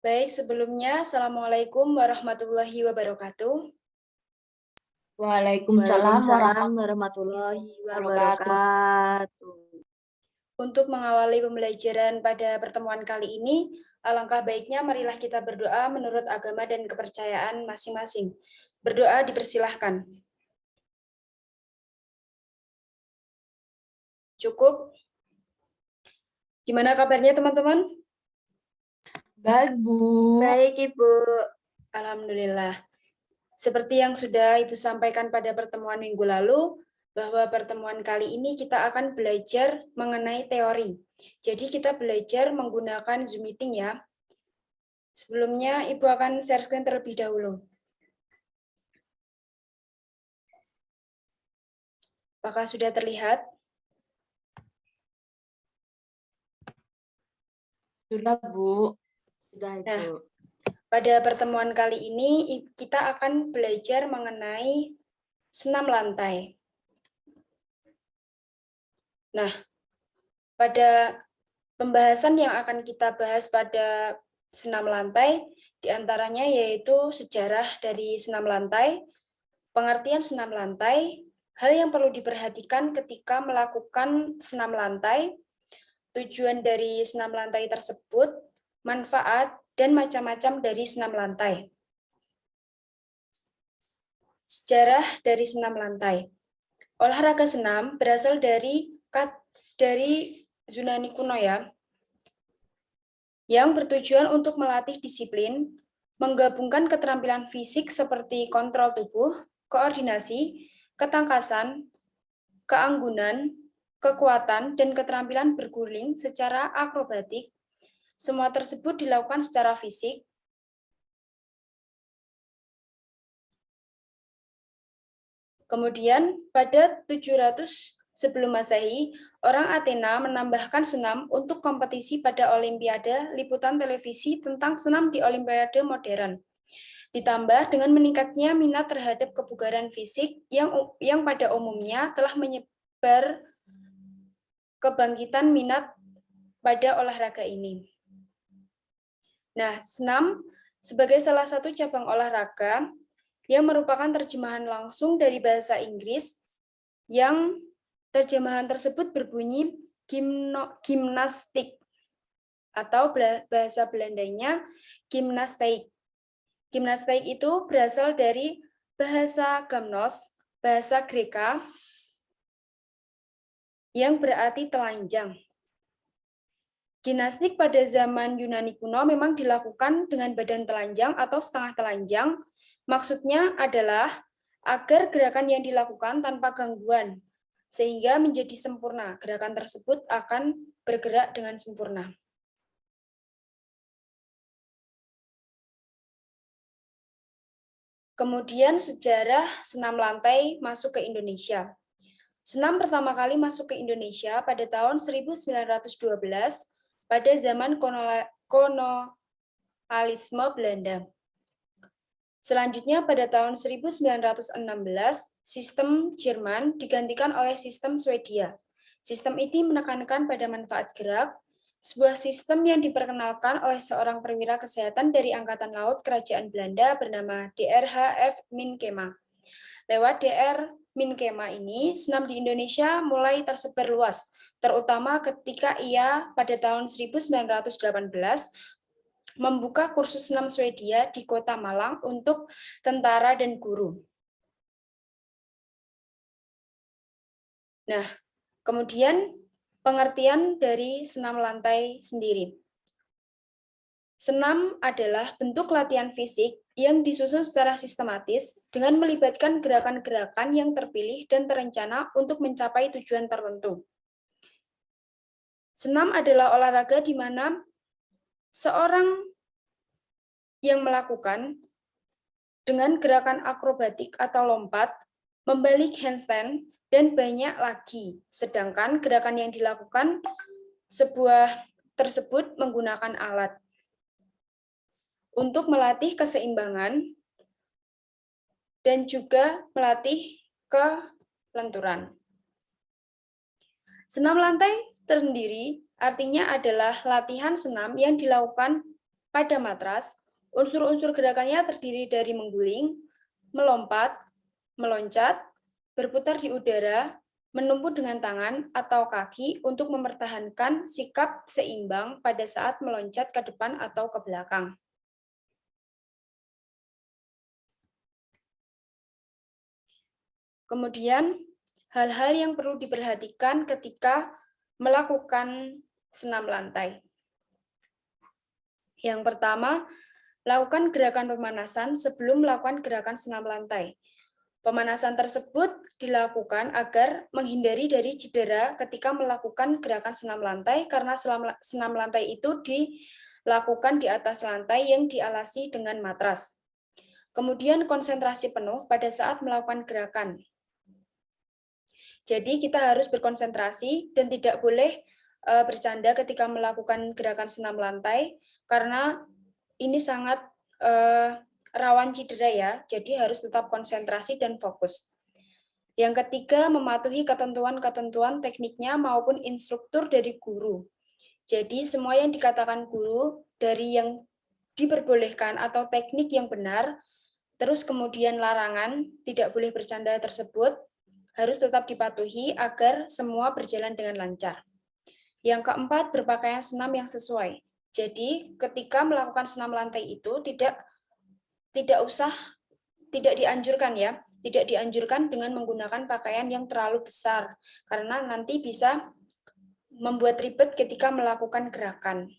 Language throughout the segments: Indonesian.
Baik, sebelumnya Assalamualaikum warahmatullahi wabarakatuh. Waalaikumsalam Warahmatullahi wabarakatuh. wabarakatuh. Untuk mengawali pembelajaran pada pertemuan kali ini, alangkah baiknya marilah kita berdoa menurut agama dan kepercayaan masing-masing. Berdoa dipersilahkan. Cukup? Gimana kabarnya teman-teman? Baik, Bu. Baik, Ibu. Alhamdulillah. Seperti yang sudah Ibu sampaikan pada pertemuan minggu lalu, bahwa pertemuan kali ini kita akan belajar mengenai teori. Jadi kita belajar menggunakan Zoom Meeting ya. Sebelumnya Ibu akan share screen terlebih dahulu. Apakah sudah terlihat? Sudah, Bu. Sudah, Ibu. Nah, pada pertemuan kali ini kita akan belajar mengenai senam lantai. Nah, pada pembahasan yang akan kita bahas pada senam lantai, diantaranya yaitu sejarah dari senam lantai, pengertian senam lantai, hal yang perlu diperhatikan ketika melakukan senam lantai, tujuan dari senam lantai tersebut, manfaat, dan macam-macam dari senam lantai. Sejarah dari senam lantai. Olahraga senam berasal dari Yunani kuno ya, yang bertujuan untuk melatih disiplin, menggabungkan keterampilan fisik seperti kontrol tubuh, koordinasi, ketangkasan, keanggunan, kekuatan, dan keterampilan berguling secara akrobatik. Semua tersebut dilakukan secara fisik. Kemudian pada 700 sebelum Masehi, orang Athena menambahkan senam untuk kompetisi pada Olimpiade liputan televisi tentang senam di Olimpiade modern. Ditambah dengan meningkatnya minat terhadap kebugaran fisik yang pada umumnya telah menyebar kebangkitan minat pada olahraga ini. Nah, senam sebagai salah satu cabang olahraga yang merupakan terjemahan langsung dari bahasa Inggris yang terjemahan tersebut berbunyi gimnastik atau bahasa Belandanya gimnasteik. Gimnasteik itu berasal dari bahasa Gamnos, bahasa Greka yang berarti telanjang. Gimnastik pada zaman Yunani kuno memang dilakukan dengan badan telanjang atau setengah telanjang. Maksudnya adalah agar gerakan yang dilakukan tanpa gangguan, sehingga menjadi sempurna. Gerakan tersebut akan bergerak dengan sempurna. Kemudian sejarah senam lantai masuk ke Indonesia. Senam pertama kali masuk ke Indonesia pada tahun 1912 pada zaman kolonialisme Belanda. Selanjutnya pada tahun 1916, sistem Jerman digantikan oleh sistem Swedia. Sistem ini menekankan pada manfaat gerak, sebuah sistem yang diperkenalkan oleh seorang perwira kesehatan dari Angkatan Laut Kerajaan Belanda bernama Dr.H.F. Minkema. Lewat Dr. Minkema ini, senam di Indonesia mulai tersebar luas, terutama ketika ia pada tahun 1918 membuka kursus senam Swedia di Kota Malang untuk tentara dan guru. Nah, kemudian pengertian dari senam lantai sendiri. Senam adalah bentuk latihan fisik yang disusun secara sistematis dengan melibatkan gerakan-gerakan yang terpilih dan terencana untuk mencapai tujuan tertentu. Senam adalah olahraga di mana seorang yang melakukan dengan gerakan akrobatik atau lompat, membalik handstand, dan banyak lagi. Sedangkan gerakan yang dilakukan tersebut menggunakan alat. Untuk melatih keseimbangan dan juga melatih kelenturan. Senam lantai sendiri artinya adalah latihan senam yang dilakukan pada matras, unsur-unsur gerakannya terdiri dari mengguling, melompat, meloncat, berputar di udara, menumpu dengan tangan atau kaki untuk mempertahankan sikap seimbang pada saat meloncat ke depan atau ke belakang. Kemudian, hal-hal yang perlu diperhatikan ketika melakukan senam lantai. Yang pertama, lakukan gerakan pemanasan sebelum melakukan gerakan senam lantai. Pemanasan tersebut dilakukan agar menghindari dari cedera ketika melakukan gerakan senam lantai, karena senam lantai itu dilakukan di atas lantai yang dialasi dengan matras. Kemudian konsentrasi penuh pada saat melakukan gerakan. Jadi kita harus berkonsentrasi dan tidak boleh bercanda ketika melakukan gerakan senam lantai, karena ini sangat rawan cedera ya, jadi harus tetap konsentrasi dan fokus. Yang ketiga, mematuhi ketentuan-ketentuan tekniknya maupun instruktur dari guru. Jadi semua yang dikatakan guru dari yang diperbolehkan atau teknik yang benar, terus kemudian larangan tidak boleh bercanda tersebut, harus tetap dipatuhi agar semua berjalan dengan lancar. Yang keempat, berpakaian senam yang sesuai. Jadi ketika melakukan senam lantai itu tidak dianjurkan ya, tidak dianjurkan dengan menggunakan pakaian yang terlalu besar, karena nanti bisa membuat ribet ketika melakukan gerakan.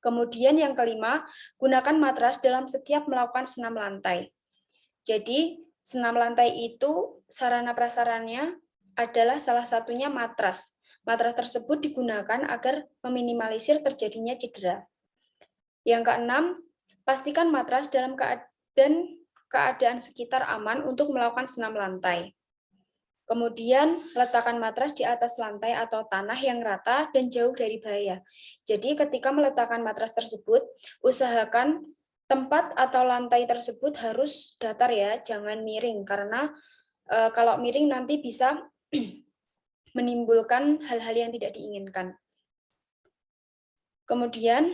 Kemudian yang kelima, gunakan matras dalam setiap melakukan senam lantai. Jadi senam lantai itu sarana prasarannya adalah salah satunya matras. Matras tersebut digunakan agar meminimalisir terjadinya cedera. Yang keenam, pastikan matras dalam keadaan sekitar aman untuk melakukan senam lantai. Kemudian letakkan matras di atas lantai atau tanah yang rata dan jauh dari bahaya. Jadi ketika meletakkan matras tersebut, usahakan tempat atau lantai tersebut harus datar ya, jangan miring, karena kalau miring nanti bisa menimbulkan hal-hal yang tidak diinginkan. Kemudian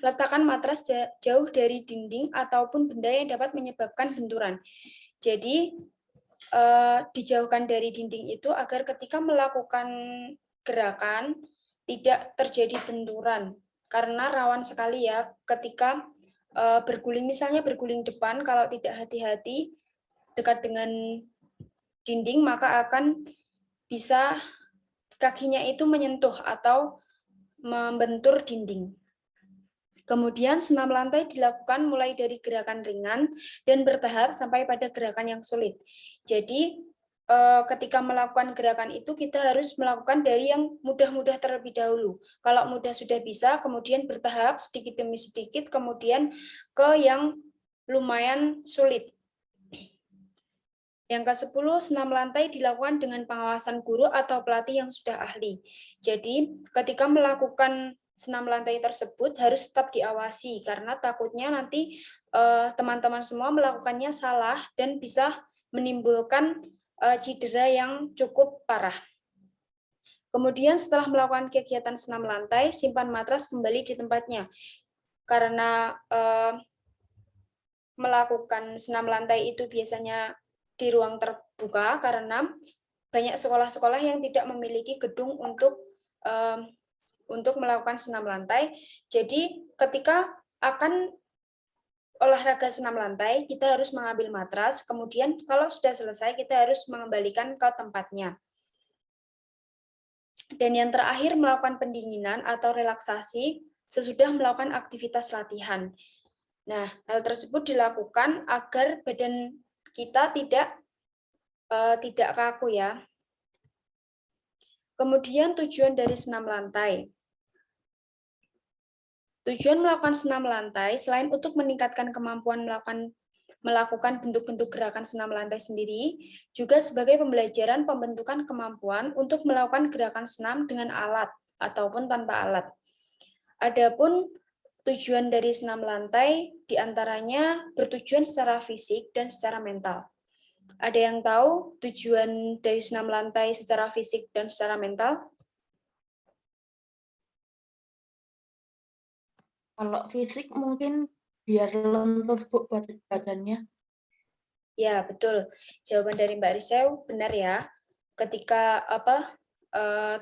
letakkan matras jauh dari dinding ataupun benda yang dapat menyebabkan benturan. Jadi dijauhkan dari dinding itu agar ketika melakukan gerakan tidak terjadi benturan, karena rawan sekali ya ketika berguling, misalnya berguling depan, kalau tidak hati-hati dekat dengan dinding maka akan bisa kakinya itu menyentuh atau membentur dinding. Kemudian senam lantai dilakukan mulai dari gerakan ringan dan bertahap sampai pada gerakan yang sulit. Jadi ketika melakukan gerakan itu kita harus melakukan dari yang mudah-mudah terlebih dahulu. Kalau mudah sudah bisa, kemudian bertahap sedikit demi sedikit, kemudian ke yang lumayan sulit. Yang ke-10, senam lantai dilakukan dengan pengawasan guru atau pelatih yang sudah ahli. Jadi ketika melakukan senam lantai tersebut harus tetap diawasi, karena takutnya nanti teman-teman semua melakukannya salah dan bisa menimbulkan cedera yang cukup parah. Kemudian setelah melakukan kegiatan senam lantai, simpan matras kembali di tempatnya. Karena melakukan senam lantai itu biasanya di ruang terbuka, karena banyak sekolah-sekolah yang tidak memiliki gedung untuk melakukan senam lantai. Jadi ketika akan olahraga senam lantai, kita harus mengambil matras, kemudian kalau sudah selesai kita harus mengembalikan ke tempatnya. Dan yang terakhir, melakukan pendinginan atau relaksasi sesudah melakukan aktivitas latihan. Nah, hal tersebut dilakukan agar badan kita tidak kaku ya. Kemudian tujuan dari senam lantai. Tujuan melakukan senam lantai selain untuk meningkatkan kemampuan melakukan bentuk-bentuk gerakan senam lantai sendiri, juga sebagai pembelajaran pembentukan kemampuan untuk melakukan gerakan senam dengan alat ataupun tanpa alat. Adapun tujuan dari senam lantai diantaranya bertujuan secara fisik dan secara mental. Ada yang tahu tujuan dari senam lantai secara fisik dan secara mental? Kalau fisik mungkin biar lentur Bu badannya. Ya, betul. Jawaban dari Mbak Risau benar ya. Ketika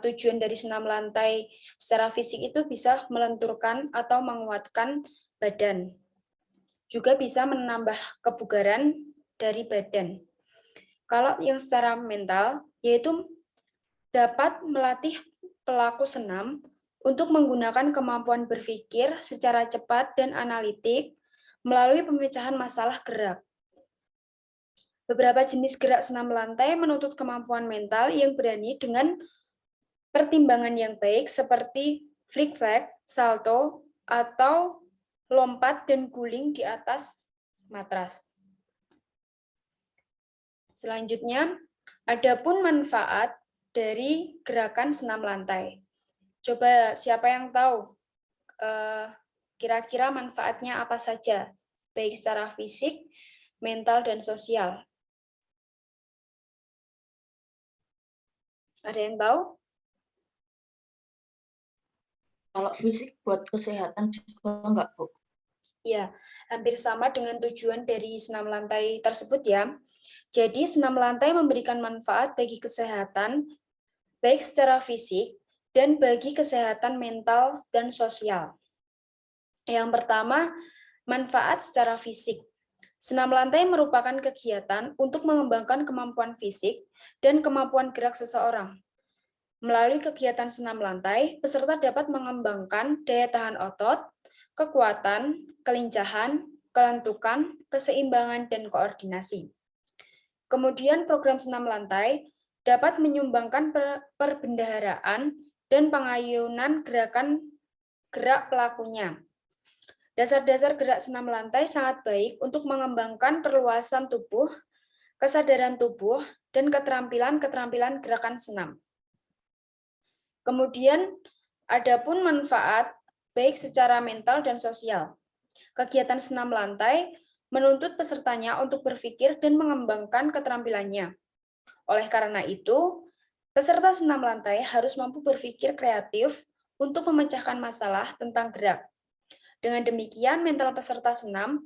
tujuan dari senam lantai secara fisik itu bisa melenturkan atau menguatkan badan. Juga bisa menambah kebugaran dari badan. Kalau yang secara mental, yaitu dapat melatih pelaku senam untuk menggunakan kemampuan berpikir secara cepat dan analitik melalui pemecahan masalah gerak. Beberapa jenis gerak senam lantai menuntut kemampuan mental yang berani dengan pertimbangan yang baik seperti flick-flack, salto, atau lompat dan guling di atas matras. Selanjutnya, adapun manfaat dari gerakan senam lantai. Coba siapa yang tahu kira-kira manfaatnya apa saja, baik secara fisik, mental, dan sosial? Ada yang tahu? Kalau fisik buat kesehatan juga enggak, Bu? Ya, hampir sama dengan tujuan dari senam lantai tersebut ya. Jadi senam lantai memberikan manfaat bagi kesehatan, baik secara fisik dan bagi kesehatan mental dan sosial. Yang pertama, manfaat secara fisik. Senam lantai merupakan kegiatan untuk mengembangkan kemampuan fisik dan kemampuan gerak seseorang. Melalui kegiatan senam lantai, peserta dapat mengembangkan daya tahan otot, kekuatan, kelincahan, kelentukan, keseimbangan, dan koordinasi. Kemudian program senam lantai dapat menyumbangkan perbendaharaan dan pengayunan gerakan gerak pelakunya. Dasar-dasar gerak senam lantai sangat baik untuk mengembangkan perluasan tubuh, kesadaran tubuh, dan keterampilan-keterampilan gerakan senam. Kemudian, adapun manfaat baik secara mental dan sosial. Kegiatan senam lantai menuntut pesertanya untuk berpikir dan mengembangkan keterampilannya. Oleh karena itu, peserta senam lantai harus mampu berpikir kreatif untuk memecahkan masalah tentang gerak. Dengan demikian, mental peserta senam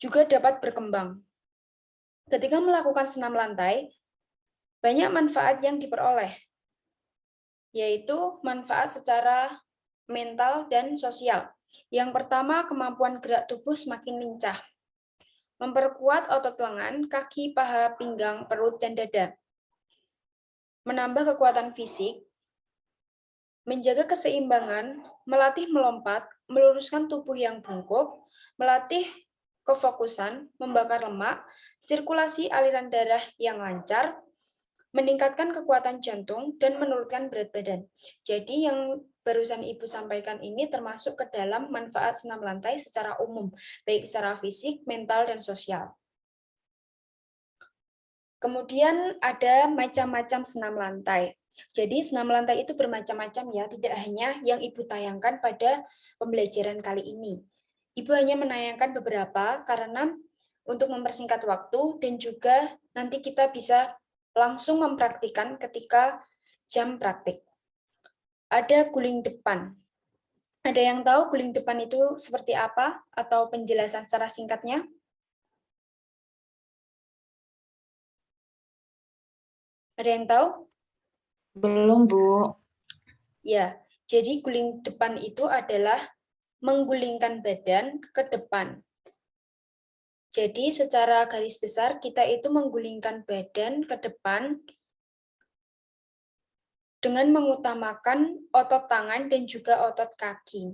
juga dapat berkembang. Ketika melakukan senam lantai, banyak manfaat yang diperoleh, yaitu manfaat secara mental dan sosial. Yang pertama, kemampuan gerak tubuh semakin lincah. Memperkuat otot lengan, kaki, paha, pinggang, perut, dan dada. Menambah kekuatan fisik, menjaga keseimbangan, melatih melompat, meluruskan tubuh yang bungkuk, melatih kefokusan, membakar lemak, sirkulasi aliran darah yang lancar, meningkatkan kekuatan jantung, dan menurunkan berat badan. Jadi yang barusan Ibu sampaikan ini termasuk ke dalam manfaat senam lantai secara umum, baik secara fisik, mental, dan sosial. Kemudian ada macam-macam senam lantai. Jadi senam lantai itu bermacam-macam ya, tidak hanya yang Ibu tayangkan pada pembelajaran kali ini. Ibu hanya menayangkan beberapa karena untuk mempersingkat waktu dan juga nanti kita bisa langsung mempraktikkan ketika jam praktik. Ada guling depan. Ada yang tahu guling depan itu seperti apa atau penjelasan secara singkatnya? Ada yang tahu? Belum, Bu. Ya, jadi guling depan itu adalah menggulingkan badan ke depan. Jadi secara garis besar kita itu menggulingkan badan ke depan dengan mengutamakan otot tangan dan juga otot kaki.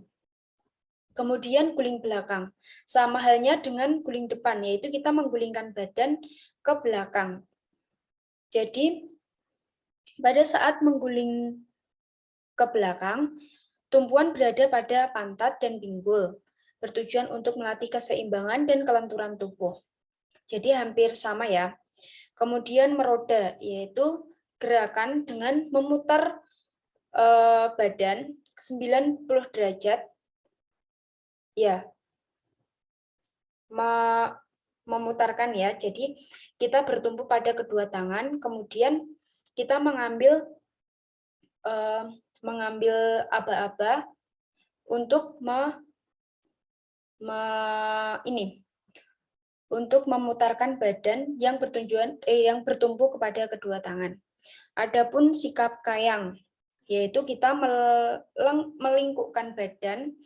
Kemudian guling belakang. Sama halnya dengan guling depan, yaitu kita menggulingkan badan ke belakang. Jadi pada saat mengguling ke belakang, tumpuan berada pada pantat dan pinggul, bertujuan untuk melatih keseimbangan dan kelenturan tubuh. Jadi hampir sama ya. Kemudian meroda, yaitu gerakan dengan memutar badan 90 derajat. Ya. memutarkan ya. Jadi kita bertumpu pada kedua tangan, kemudian kita mengambil aba-aba untuk untuk memutarkan badan yang yang bertumpu kepada kedua tangan. Adapun sikap kayang, yaitu kita melingkupkan badan.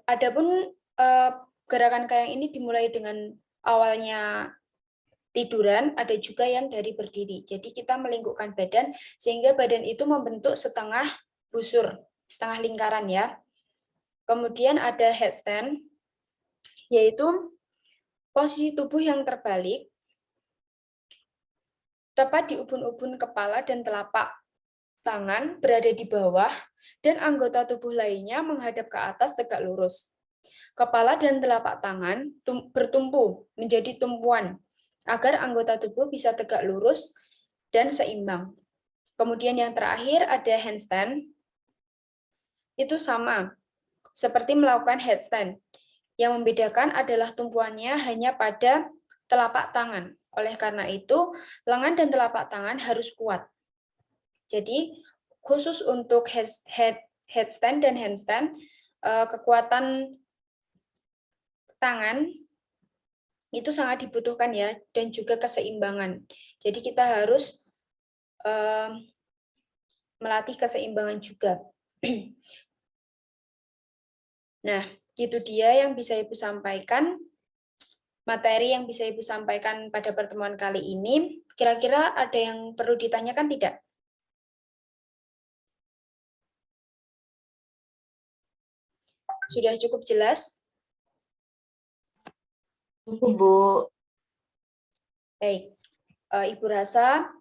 Adapun gerakan kayang ini dimulai dengan awalnya tiduran, ada juga yang dari berdiri. Jadi kita melingkupkan badan sehingga badan itu membentuk setengah busur, setengah lingkaran ya. Kemudian ada headstand, yaitu posisi tubuh yang terbalik, tepat di ubun-ubun kepala dan telapak tangan berada di bawah, dan anggota tubuh lainnya menghadap ke atas tegak lurus. Kepala dan telapak tangan bertumpu menjadi tumpuan, agar anggota tubuh bisa tegak lurus dan seimbang. Kemudian yang terakhir ada handstand. Itu sama, seperti melakukan headstand. Yang membedakan adalah tumpuannya hanya pada telapak tangan. Oleh karena itu, lengan dan telapak tangan harus kuat. Jadi, khusus untuk headstand dan handstand, kekuatan tangan itu sangat dibutuhkan ya, dan juga keseimbangan. Jadi kita harus melatih keseimbangan juga. Nah, itu dia yang bisa Ibu sampaikan, materi yang bisa Ibu sampaikan pada pertemuan kali ini. Kira-kira ada yang perlu ditanyakan tidak? Sudah cukup jelas? Cukup, Bu. Baik, Ibu rasa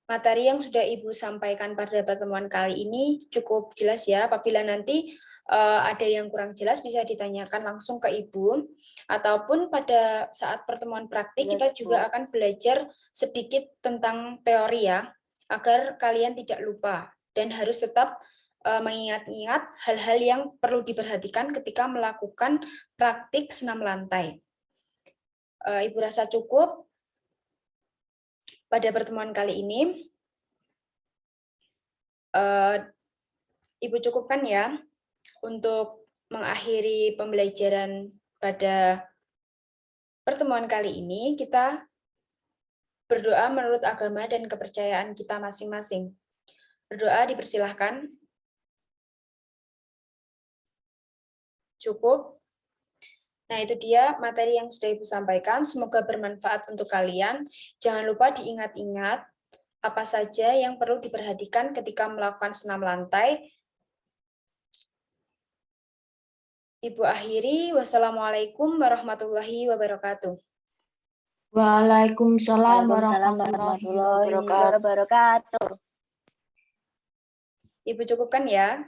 materi yang sudah Ibu sampaikan pada pertemuan kali ini cukup jelas ya. Apabila nanti ada yang kurang jelas bisa ditanyakan langsung ke Ibu, ataupun pada saat pertemuan praktik kita juga akan belajar sedikit tentang teori ya, agar kalian tidak lupa dan harus tetap mengingat-ingat hal-hal yang perlu diperhatikan ketika melakukan praktik senam lantai. Ibu rasa cukup pada pertemuan kali ini. Ibu cukupkan ya untuk mengakhiri pembelajaran pada pertemuan kali ini. Kita berdoa menurut agama dan kepercayaan kita masing-masing. Berdoa dipersilahkan. Cukup. Nah, itu dia materi yang sudah Ibu sampaikan. Semoga bermanfaat untuk kalian. Jangan lupa diingat-ingat apa saja yang perlu diperhatikan ketika melakukan senam lantai. Ibu akhiri. Wassalamualaikum warahmatullahi wabarakatuh. Waalaikumsalam Waalaikumsalam warahmatullahi warahmatullahi wabarakatuh. wabarakatuh. Ibu cukupkan ya.